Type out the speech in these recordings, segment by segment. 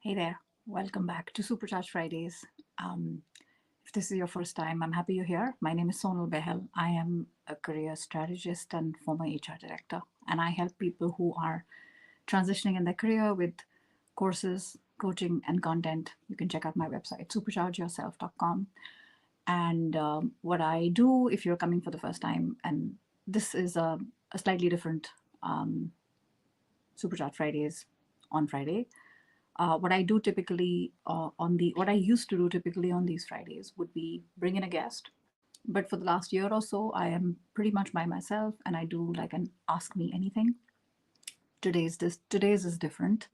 Hey there, welcome back to Supercharged Fridays. If this is your first time, I'm happy you're here. My name is Sonal Behel. I am a career strategist and former HR director, and I help people who are transitioning in their career with courses, coaching, and content. You can check out my website, superchargeyourself.com. And what I do, if you're coming for the first time, and this is a slightly different Supercharged Fridays on Friday. What I do typically what I used to do typically on these Fridays would be bring in a guest. But for the last year or so, I am pretty much by myself, and I do like an ask me anything. Today's is different.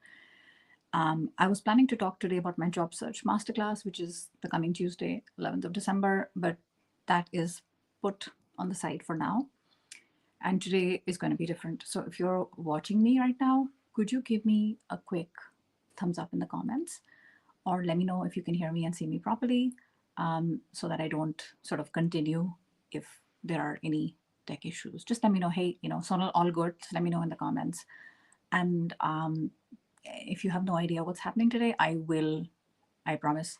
I was planning to talk today about my job search masterclass, which is the coming Tuesday, 11th of December, but that is put on the side for now. And today is going to be different. So if you're watching me right now, could you give me a quick thumbs up in the comments, or let me know if you can hear me and see me properly, so that I don't sort of continue if there are any tech issues. Just let me know, hey, Sonal, all good. Let me know in the comments. And if you have no idea what's happening today, I promise,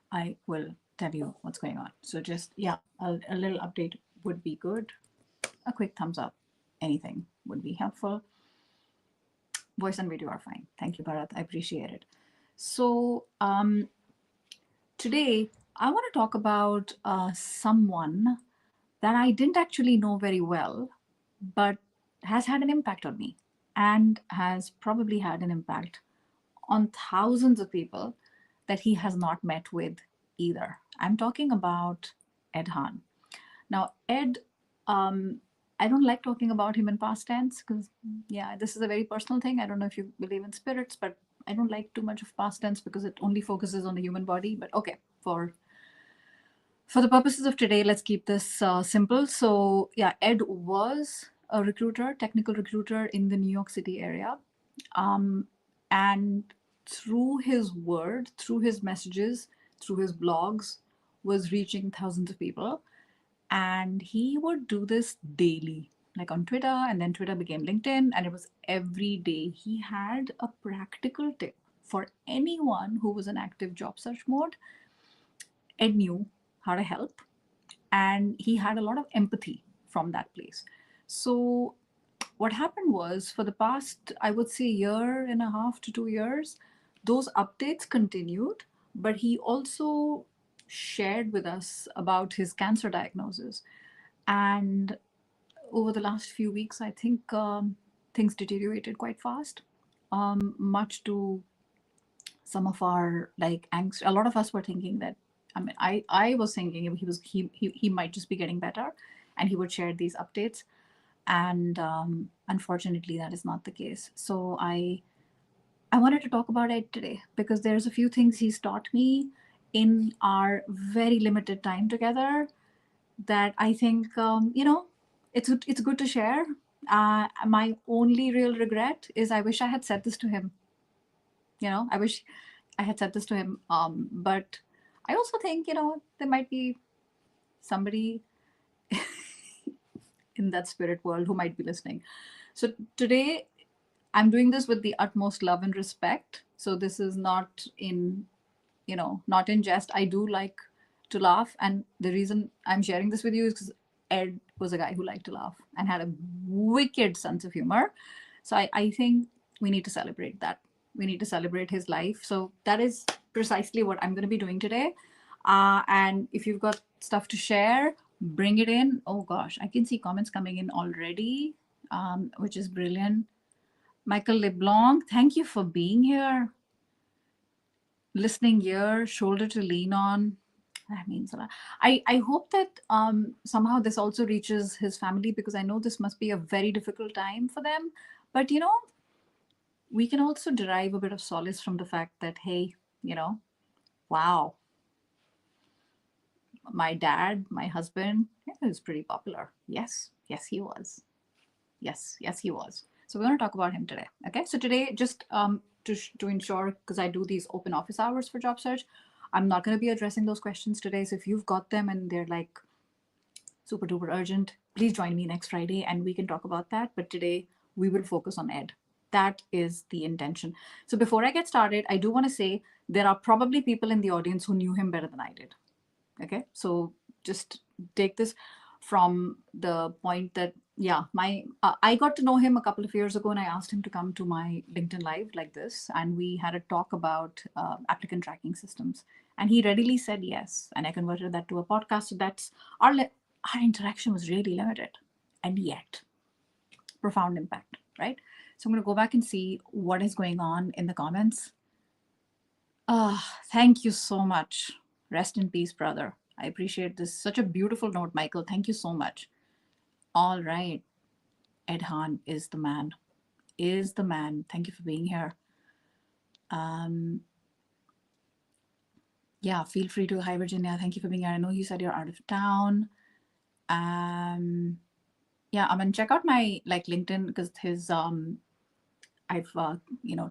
I will tell you what's going on. So just, yeah, a little update would be good. A quick thumbs up, anything would be helpful. Voice and video are fine. Thank you, Bharat. I appreciate it. So today I want to talk about someone that I didn't actually know very well, but has had an impact on me and has probably had an impact on thousands of people that he has not met with either. I'm talking about Ed Hahn. Now, Ed, I don't like talking about him in past tense because, yeah, this is a very personal thing. I don't know if you believe in spirits, but I don't like too much of past tense because it only focuses on the human body. But okay, for the purposes of today, let's keep this simple. So, yeah, Ed was a recruiter, technical recruiter in the New York City area. And through his word, through his messages, through his blogs, was reaching thousands of people. And he would do this daily, like on Twitter, and then Twitter became LinkedIn, and it was every day. He had a practical tip for anyone who was in active job search mode. Ed knew how to help, and he had a lot of empathy from that place. So what happened was, for the past, I would say, year and a half to 2 years, those updates continued, but he also shared with us about his cancer diagnosis. And over the last few weeks, I think things deteriorated quite fast, much to some of our like angst. A lot of us were thinking that, I was thinking he might just be getting better, and he would share these updates. And unfortunately, that is not the case. So I wanted to talk about it today because there's a few things he's taught me in our very limited time together that I think, it's good to share. My only real regret is I wish I had said this to him. I wish I had said this to him. But I also think, there might be somebody in that spirit world who might be listening. So today I'm doing this with the utmost love and respect. So this is not in, not in jest. I do like to laugh. And the reason I'm sharing this with you is because Ed was a guy who liked to laugh and had a wicked sense of humor. So I think we need to celebrate that. We need to celebrate his life. So that is precisely what I'm going to be doing today. And if you've got stuff to share, bring it in. Oh gosh, I can see comments coming in already, which is brilliant. Michael LeBlanc, thank you for being here. Listening ear, shoulder to lean on. That means a lot. I hope that somehow this also reaches his family, because I know this must be a very difficult time for them. But, we can also derive a bit of solace from the fact that, hey, wow, my dad, my husband, yeah, he was pretty popular. Yes, yes, he was. Yes, yes, he was. So we're going to talk about him today. Okay. So today, just to ensure, because I do these open office hours for job search, I'm not going to be addressing those questions today. So if you've got them and they're like super duper urgent, please join me next Friday and we can talk about that. But today we will focus on Ed. That is the intention. So before I get started, I do want to say there are probably people in the audience who knew him better than I did. Okay, so just take this from the point that, yeah, my I got to know him a couple of years ago, and I asked him to come to my LinkedIn live like this, and we had a talk about applicant tracking systems, and he readily said yes, and I converted that to a podcast. So that's our interaction was really limited, and yet profound impact, right? So I'm going to go back and see what is going on in the comments. Thank you so much. Rest in peace, brother. I appreciate this. Such a beautiful note, Michael. Thank you so much. All right. Edhan is the man. Is the man. Thank you for being here. Yeah, feel free to. Hi, Virginia. Thank you for being here. I know you said you're out of town. Yeah, I mean, check out my LinkedIn because his I've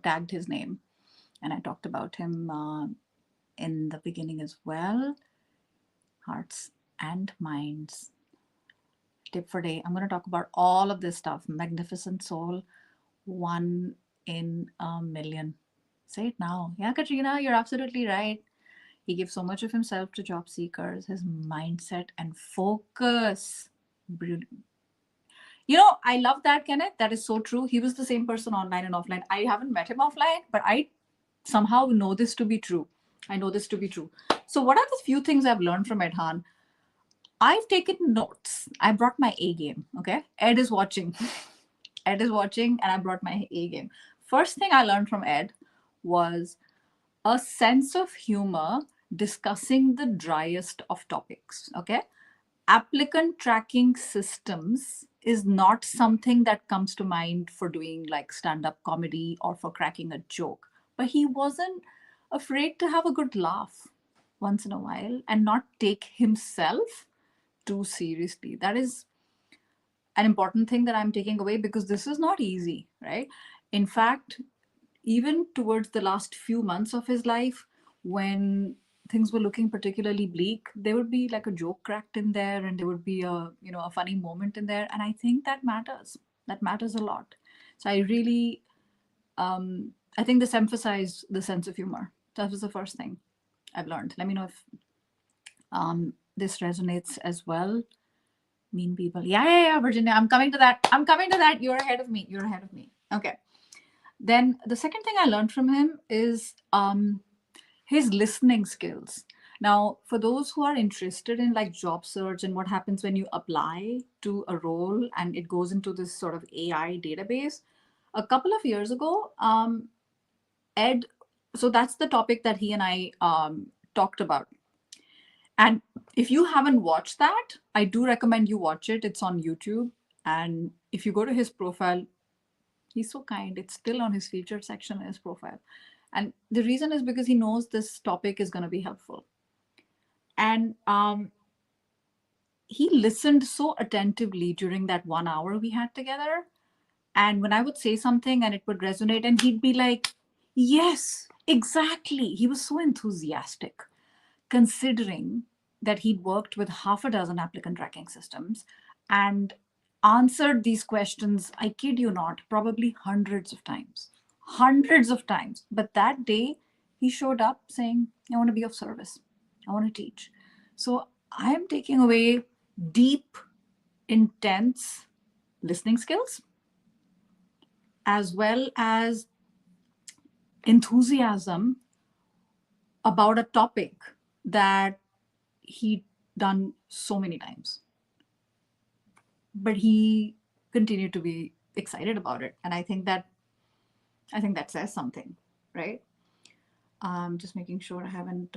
tagged his name, and I talked about him in the beginning as well. Hearts and minds. Tip for day. I'm going to talk about all of this stuff. Magnificent soul, 1 in a million. Say it now. Yeah, Katrina, you're absolutely right. He gives so much of himself to job seekers, his mindset and focus. I love that, Kenneth. That is so true. He was the same person online and offline. I haven't met him offline, but I somehow know this to be true. I know this to be true. So, what are the few things I've learned from Edhan? I've taken notes. I brought my A game. Okay. Ed is watching. Ed is watching, and I brought my A game. First thing I learned from Ed was a sense of humor discussing the driest of topics. Okay. Applicant tracking systems is not something that comes to mind for doing like stand up comedy or for cracking a joke. But he wasn't afraid to have a good laugh once in a while and not take himself too seriously. That is an important thing that I'm taking away because this is not easy, right? In fact, even towards the last few months of his life, when things were looking particularly bleak, there would be like a joke cracked in there, and there would be a funny moment in there, and I think that matters. That matters a lot. So I really, I think this emphasized the sense of humor. That was the first thing I've learned. Let me know if this resonates as well. Mean people. Yeah, Virginia. I'm coming to that. I'm coming to that. You're ahead of me. You're ahead of me. Okay. Then the second thing I learned from him is his listening skills. Now, for those who are interested in like job search and what happens when you apply to a role and it goes into this sort of AI database, a couple of years ago, Ed, so that's the topic that he and I talked about. And if you haven't watched that, I do recommend you watch it. It's on YouTube. And if you go to his profile, he's so kind. It's still on his featured section in his profile. And the reason is because he knows this topic is going to be helpful. And he listened so attentively during that 1 hour we had together. And when I would say something and it would resonate, and he'd be like, yes, exactly. He was so enthusiastic, considering that he'd worked with half a dozen applicant tracking systems and answered these questions, I kid you not, probably hundreds of times. Hundreds of times. But that day, he showed up saying, I want to be of service. I want to teach. So I am taking away deep, intense listening skills as well as enthusiasm about a topic that he'd done so many times. But he continued to be excited about it. And I think that says something, right? Just making sure I haven't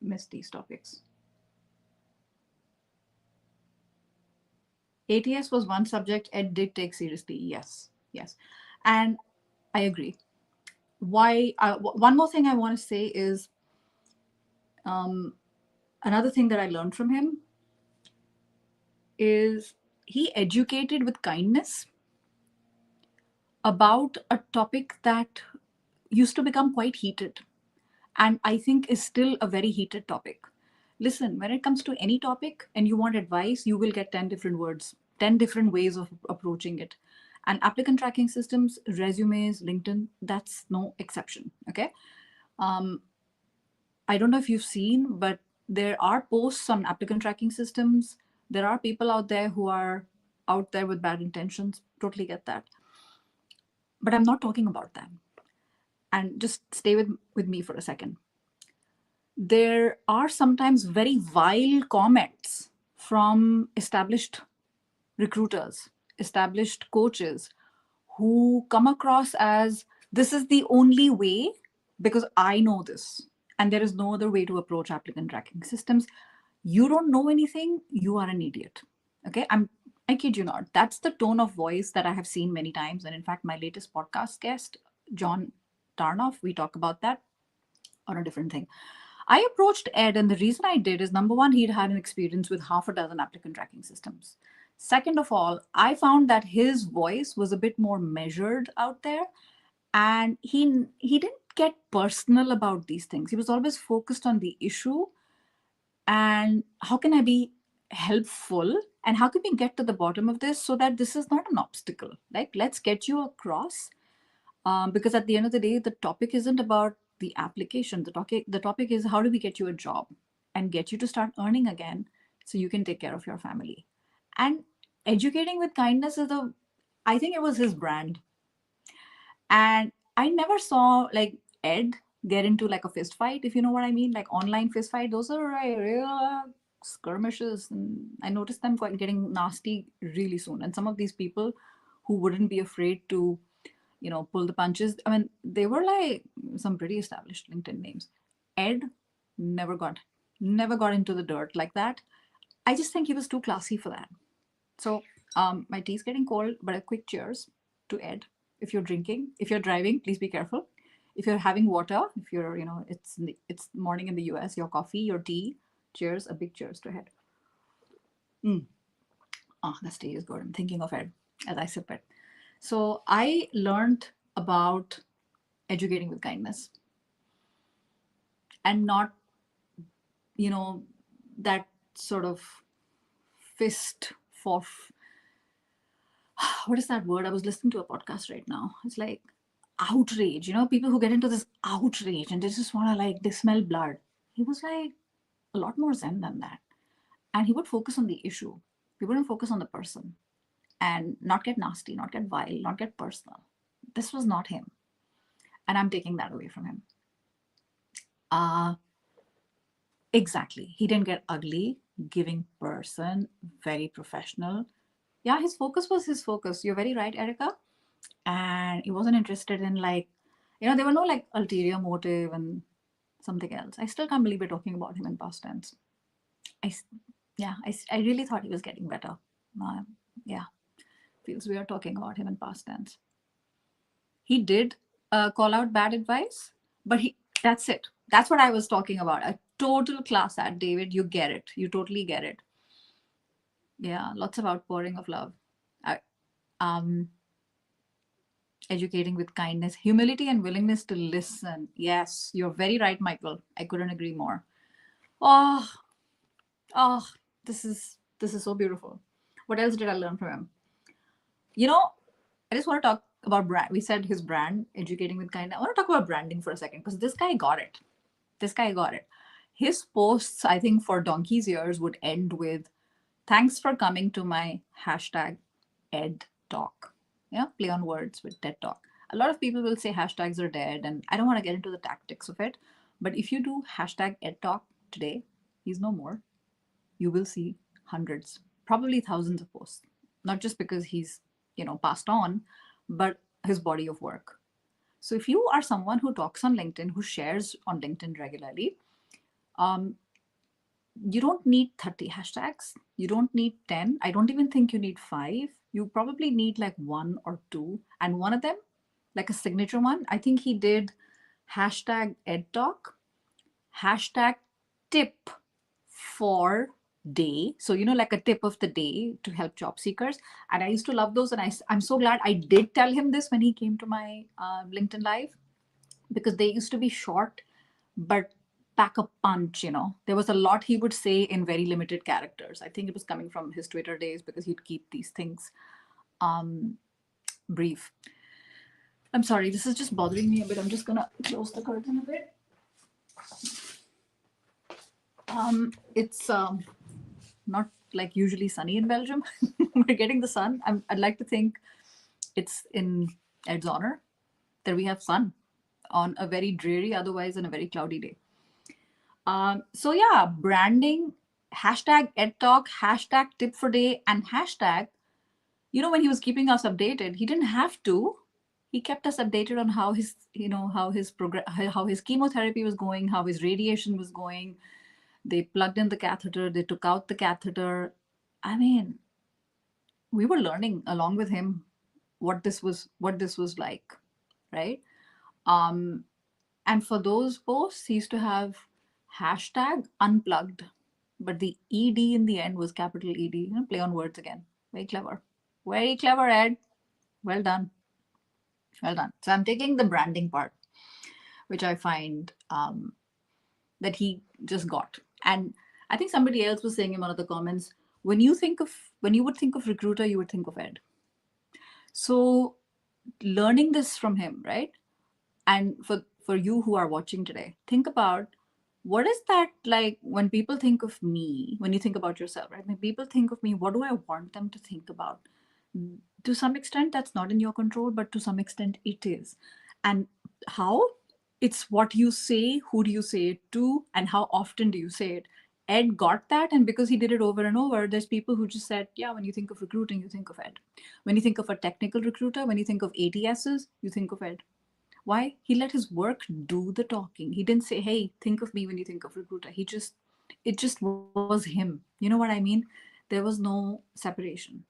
missed these topics. ATS was one subject Ed did take seriously. Yes. And I agree. Why? One more thing I want to say is another thing that I learned from him is he educated with kindness about a topic that used to become quite heated and I think is still a very heated topic. Listen, when it comes to any topic and you want advice, you will get 10 different words, 10 different ways of approaching it. And applicant tracking systems, resumes, LinkedIn, that's no exception. Okay. Um, I don't know if you've seen, but there are posts on applicant tracking systems. There are people out there who are out there with bad intentions. Totally get that. But I'm not talking about that. And just stay with me for a second. There are sometimes very vile comments from established recruiters, established coaches who come across as this is the only way because I know this and there is no other way to approach applicant tracking systems. You don't know anything, you are an idiot. Okay, I kid you not. That's the tone of voice that I have seen many times. And in fact, my latest podcast guest, John Tarnoff, we talk about that on a different thing. I approached Ed, and the reason I did is number one, he'd had an experience with half a dozen applicant tracking systems. Second of all, I found that his voice was a bit more measured out there, and he didn't get personal about these things. He was always focused on the issue and how can I be helpful and how can we get to the bottom of this so that this is not an obstacle. Like, let's get you across because at the end of the day, the topic isn't about the application. The topic is how do we get you a job and get you to start earning again so you can take care of your family. And educating with kindness is the, I think it was his brand. And I never saw like Ed get into like a fist fight, if you know what I mean, like online fist fight. Those are like real skirmishes. And I noticed them getting nasty really soon. And some of these people who wouldn't be afraid to pull the punches. I mean, they were like some pretty established LinkedIn names. Ed never got never got into the dirt like that. I just think he was too classy for that. So my tea's getting cold, but a quick cheers to Ed. If you're drinking, if you're driving, please be careful. If you're having water, if you're, it's morning in the US, your coffee, your tea, cheers, a big cheers to Ed. Mm. Oh, this tea is good. I'm thinking of Ed as I sip it. So I learned about educating with kindness and not, you know, that sort of fist for what is that word? I was listening to a podcast right now. It's like outrage, people who get into this outrage and they just want to like, they smell blood. He was like a lot more zen than that. And he would focus on the issue. He wouldn't focus on the person and not get nasty, not get vile, not get personal. This was not him. And I'm taking that away from him. Uh, exactly. He didn't get ugly, giving person, very professional. Yeah, his focus was his focus. You're very right, Erica. And he wasn't interested in like, there were no like ulterior motive and something else. I still can't believe we're talking about him in past tense. I really thought he was getting better. Uh, yeah, feels we are talking about him in past tense. He did call out bad advice, but that's it. That's what I was talking about. A total class act, David. You get it. You totally get it. Yeah, lots of outpouring of love. I, um, educating with kindness, humility, and willingness to listen. Yes, you're very right, Michael. I couldn't agree more. Oh, oh, this is so beautiful. What else did I learn from him? You know, I just want to talk about brand. We said his brand, educating with kindness. I want to talk about branding for a second because this guy got it. This guy got it. His posts, I think, for donkey's years would end with, "Thanks for coming to my hashtag Ed Talk." Yeah, play on words with TED Talk. A lot of people will say hashtags are dead, and I don't want to get into the tactics of it. But if you do hashtag Ed Talk today, he's no more. You will see hundreds, probably thousands of posts. Not just because he's, passed on, but his body of work. So if you are someone who talks on LinkedIn, who shares on LinkedIn regularly, um, you don't need 30 hashtags. You don't need 10. I don't even think you need five. You probably need like one or two. And one of them, like a signature one, I think he did hashtag EdTalk, hashtag tip for day. So, like a tip of the day to help job seekers. And I used to love those. And I'm so glad I did tell him this when he came to my LinkedIn Live because they used to be short but pack a punch. There was a lot he would say in very limited characters. I think it was coming from his Twitter days because he'd keep these things brief. I'm sorry, this is just bothering me a bit. I'm just gonna close the curtain a bit. It's not like usually sunny in Belgium. We're getting the sun. I'd like to think it's in Ed's honor that we have sun on a very dreary, otherwise, on a very cloudy day. So yeah, branding, hashtag EdTalk, hashtag tip for day, and hashtag, when he was keeping us updated, he didn't have to. He kept us updated on how his, how his how his chemotherapy was going, how his radiation was going. They plugged in the catheter, they took out the catheter. I mean, we were learning along with him what this was like, right? Um, and for those posts, he used to have hashtag unplugged, but the ED in the end was capital ED. Play on words again. Very clever, Ed. Well done, well done. So I'm taking the branding part, which I find that he just got. And I think somebody else was saying in one of the comments, when you would think of recruiter, you would think of Ed. So learning this from him, right? And for you who are watching today, think about what is that like when people think of me, when you think about yourself, right? When people think of me, what do I want them to think about? To some extent, that's not in your control, but to some extent, it is. And how? It's what you say, who do you say it to, and how often do you say it. Ed got that, and because he did it over and over, there's people who just said, yeah, when you think of recruiting, you think of Ed. When you think of a technical recruiter, when you think of ATSs, you think of Ed. Why? He let his work do the talking. He didn't say, hey, think of me when you think of recruiter. It just was him. You know what I mean? There was no separation.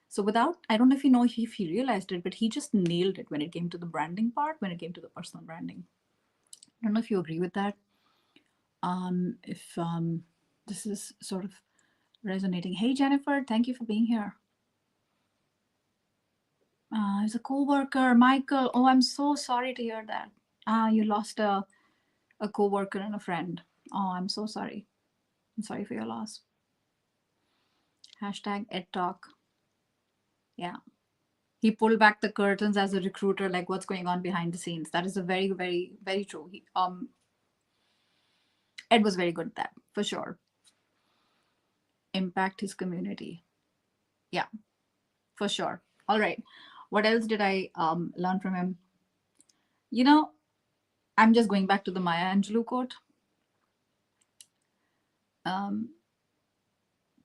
So I don't know if if he realized it, but he just nailed it when it came to the branding part, when it came to the personal branding. I don't know if you agree with that. If this is sort of resonating. Hey, Jennifer, thank you for being here. He's a co-worker, Michael. Oh, I'm so sorry to hear that. You lost a co-worker and a friend. Oh, I'm so sorry. I'm sorry for your loss. Hashtag EdTalk. Yeah. He pulled back the curtains as a recruiter, like what's going on behind the scenes. That is a very, very, very true. Ed was very good at that, for sure. Impact his community. Yeah, for sure. All right. What else did I learn from him? I'm just going back to the Maya Angelou quote.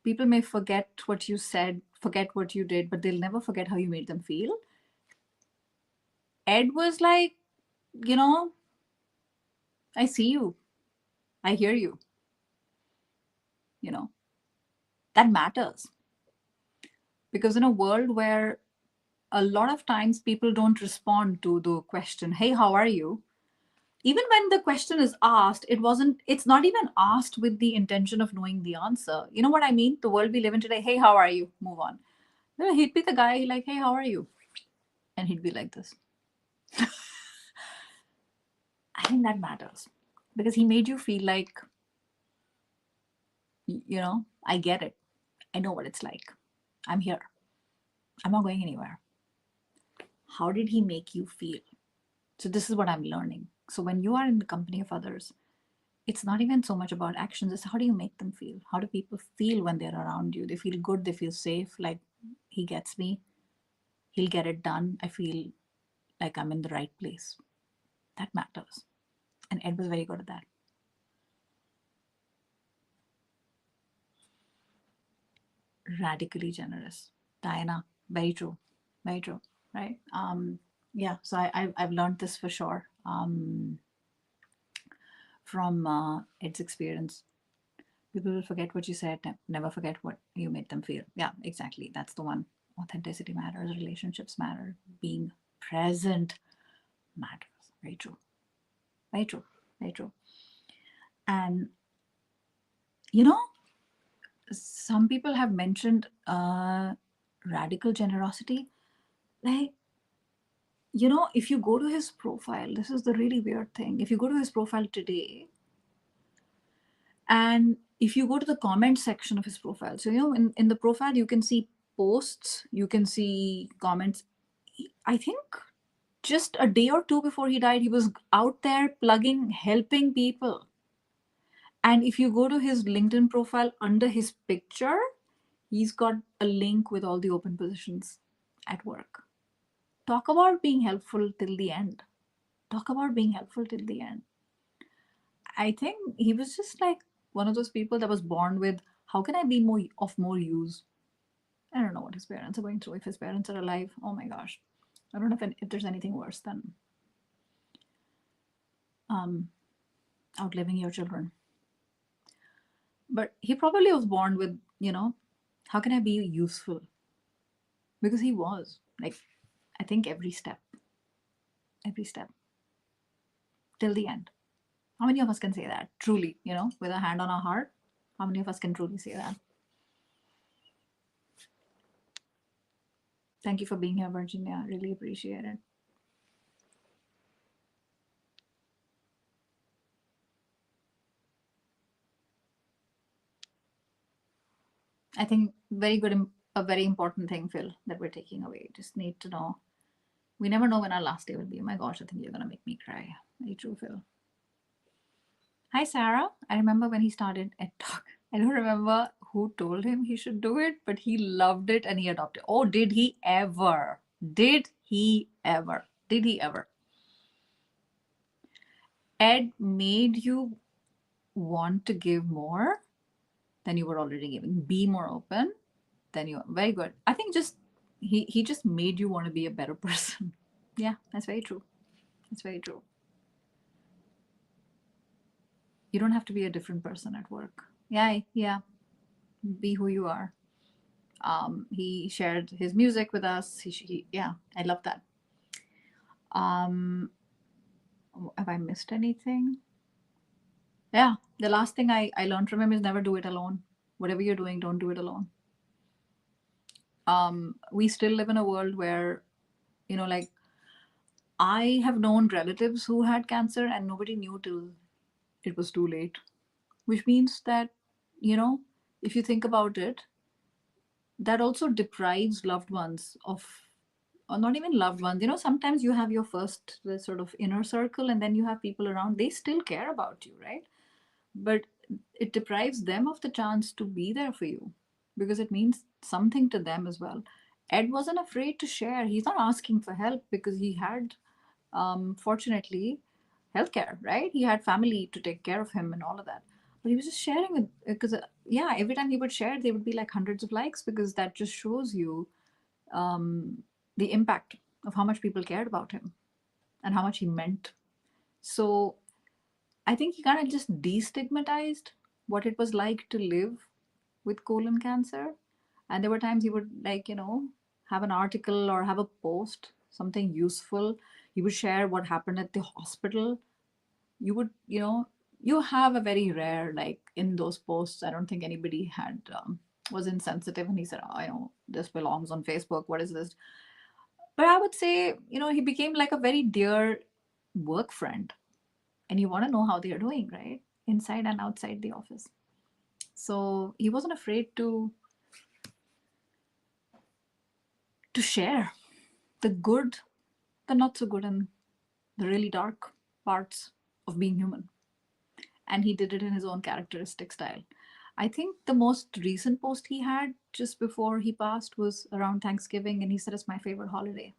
People may forget what you said, forget what you did, but they'll never forget how you made them feel. Ed was like, I see you. I hear you. That matters. Because in a world where a lot of times people don't respond to the question, hey, how are you? Even when the question is asked, it's not even asked with the intention of knowing the answer. You know what I mean? The world we live in today, hey, how are you? Move on. He'd be the guy like, hey, how are you? And he'd be like this. I think that matters because he made you feel like, I get it. I know what it's like. I'm here. I'm not going anywhere. How did he make you feel? So this is what I'm learning. So when you are in the company of others, it's not even so much about actions. It's how do you make them feel? How do people feel when they're around you? They feel good. They feel safe. Like he gets me. He'll get it done. I feel like I'm in the right place. That matters. And Ed was very good at that. Radically generous. Diana, very true. Very true. Right? Yeah, so I've learned this for sure from Ed's experience. People will forget what you said, never forget what you made them feel. Yeah, exactly. That's the one. Authenticity matters, relationships matter, being present matters. Very true. Very true. Very true. And, some people have mentioned radical generosity. Like, if you go to his profile, this is the really weird thing. If you go to his profile today, and if you go to the comment section of his profile, so in the profile you can see posts, you can see comments. I think just a day or two before he died, he was out there plugging, helping people. And if you go to his LinkedIn profile under his picture, he's got a link with all the open positions at work. Talk about being helpful till the end. Talk about being helpful till the end. I think he was just like one of those people that was born with, how can I be more use? I don't know what his parents are going through. If his parents are alive, oh my gosh. I don't know if there's anything worse than um, outliving your children. But he probably was born with, how can I be useful? Because he was. Like, I think every step, till the end. How many of us can say that? Truly, with a hand on our heart? How many of us can truly say that? Thank you for being here, Virginia. I really appreciate it. I think a very important thing, Phil, that we're taking away. Just need to know. We never know when our last day will be. Oh my gosh, I think you're gonna make me cry. Very true, Phil. Hi, Sarah. I remember when he started at Talk. I don't remember who told him he should do it, but he loved it and he adopted. Oh, did he ever? Did he ever? Did he ever? Ed made you want to give more than you were already giving. Be more open than you are. Very good. I think just he just made you want to be a better person. Yeah, that's very true. That's very true. You don't have to be a different person at work. Yeah, yeah. Be who you are. He shared his music with us. Yeah, I love that. Um, have I missed anything? Yeah, the last thing I learned from him is never do it alone. Whatever you're doing, don't do it alone. We still live in a world where, like, I have known relatives who had cancer and nobody knew till it was too late, which means that, you know, if you think about it, that also deprives loved ones of, or not even loved ones, sometimes you have your first sort of inner circle and then you have people around, they still care about you, right? But it deprives them of the chance to be there for you because it means something to them as well. Ed wasn't afraid to share. He's not asking for help because he had, fortunately, healthcare, right? He had family to take care of him and all of that. But he was just sharing it because, yeah, every time he would share, there would be like hundreds of likes because that just shows you the impact of how much people cared about him and how much he meant. So I think he kind of just destigmatized what it was like to live with colon cancer. And there were times he would, like, have an article or have a post, something useful. He would share what happened at the hospital. You would, you have a very rare, like, in those posts, I don't think anybody had, was insensitive and he said, oh, this belongs on Facebook. What is this? But I would say, he became like a very dear work friend and you want to know how they are doing, right? Inside and outside the office. So he wasn't afraid to share the good, the not so good, and the really dark parts of being human. And he did it in his own characteristic style. I think the most recent post he had just before he passed was around Thanksgiving, and he said it's my favorite holiday.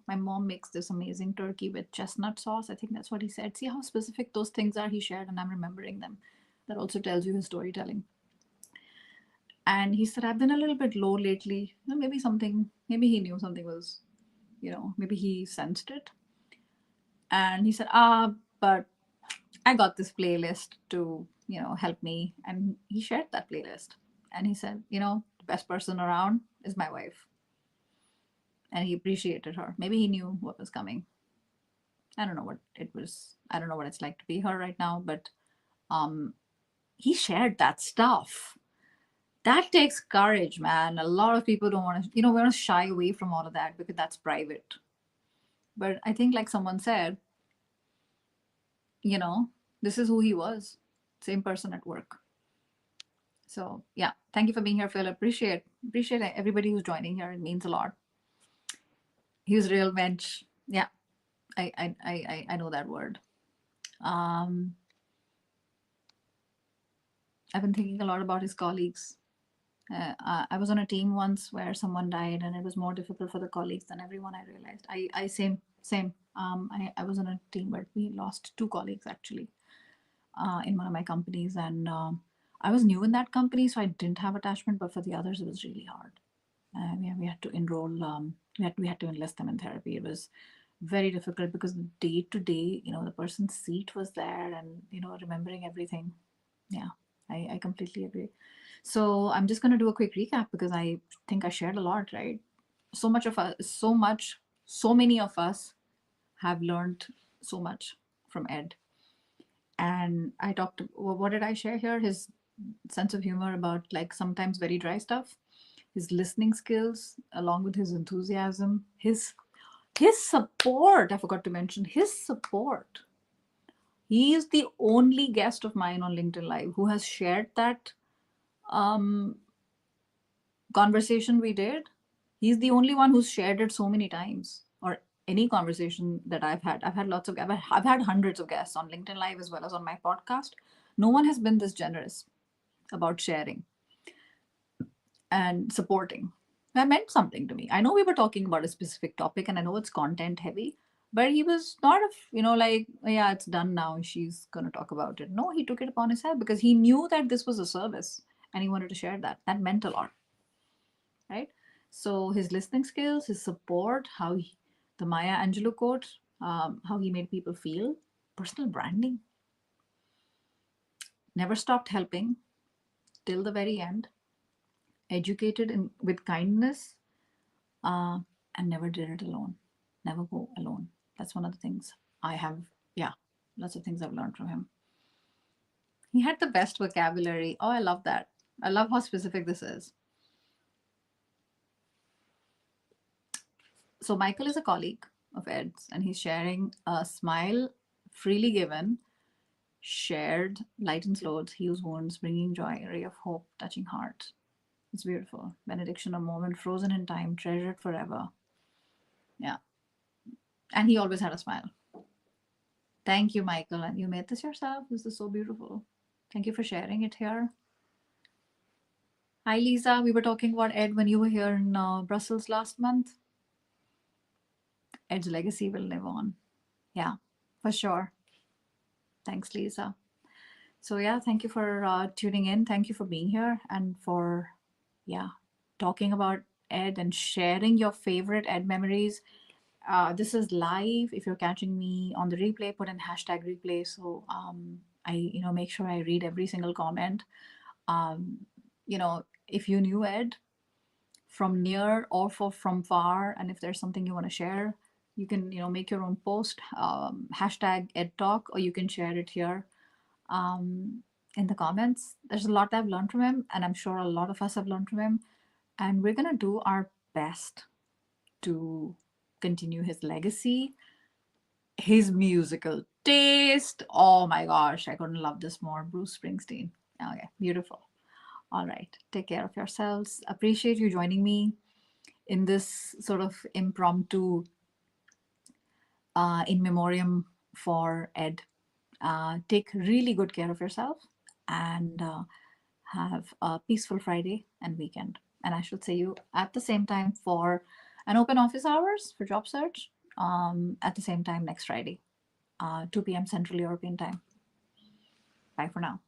My mom makes this amazing turkey with chestnut sauce. I think that's what he said. See how specific those things are he shared, and I'm remembering them. That also tells you his storytelling. And he said, I've been a little bit low lately. Maybe he knew something was, maybe he sensed it. And he said, but I got this playlist to, help me. And he shared that playlist. And he said, the best person around is my wife. And he appreciated her. Maybe he knew what was coming. I don't know what it was. I don't know what it's like to be her right now, but he shared that stuff. That takes courage, man. A lot of people don't want to, we want to shy away from all of that because that's private. But I think, like someone said, this is who he was. Same person at work. So yeah, thank you for being here, Phil. Appreciate everybody who's joining here. It means a lot. He was real mensch. Yeah, I know that word. Um, I've been thinking a lot about his colleagues. I was on a team once where someone died, and it was more difficult for the colleagues than everyone. I realized. I same. I was on a team where we lost two colleagues actually in one of my companies, and I was new in that company, so I didn't have attachment. But for the others, it was really hard. We had to enroll. We had to enlist them in therapy. It was very difficult because day to day, the person's seat was there, and remembering everything. Yeah, I completely agree. So I'm just going to do a quick recap because I think I shared a lot, right? So much of us, so many of us have learned so much from Ed. And I talked, what did I share here? His sense of humor about like sometimes very dry stuff, his listening skills, along with his enthusiasm, his support. I forgot to mention his support. He is the only guest of mine on LinkedIn Live who has shared that um, conversation we did. He's the only one who's shared it so many times, or any conversation that I've had. I've had hundreds of guests on LinkedIn Live as well as on my podcast. No one has been this generous about sharing and supporting. That meant something to me. I know we were talking about a specific topic and I know it's content heavy, but he was not like, "Oh, yeah, it's done now. She's going to talk about it." No, he took it upon himself because he knew that this was a service and he wanted to share that. That meant a lot, right? So his listening skills, his support, the Maya Angelou quote, how he made people feel, personal branding, never stopped helping till the very end, educated with kindness, uh, and never did it alone. Never go alone. That's one of the things I have. Yeah, lots of things I've learned from him. He had the best vocabulary. Oh, I love that. I love how specific this is. So, Michael is a colleague of Ed's, and he's sharing a smile freely given, shared, lightens loads, heals wounds, bringing joy, a ray of hope, touching heart. It's beautiful. Benediction, a moment frozen in time, treasured forever. Yeah. And he always had a smile. Thank you, Michael. And you made this yourself. This is so beautiful. Thank you for sharing it here. Hi, Lisa. We were talking about Ed when you were here in Brussels last month. Ed's legacy will live on. Yeah, for sure. Thanks, Lisa. So, yeah, thank you for tuning in. Thank you for being here and for, yeah, talking about Ed and sharing your favorite Ed memories. This is live. If you're catching me on the replay, put in hashtag replay. So I, make sure I read every single comment. If you knew Ed from near or from far, and if there's something you want to share, you can, make your own post, hashtag Ed Talk, or you can share it here in the comments. There's a lot I've learned from him, and I'm sure a lot of us have learned from him. And we're going to do our best to continue his legacy, his musical taste. Oh my gosh, I couldn't love this more. Bruce Springsteen. Okay, beautiful. All right, take care of yourselves. Appreciate you joining me in this sort of impromptu in memoriam for Ed. Take really good care of yourself and have a peaceful Friday and weekend. And I should see you at the same time for an open office hours for job search at the same time next Friday, 2 p.m. Central European time. Bye for now.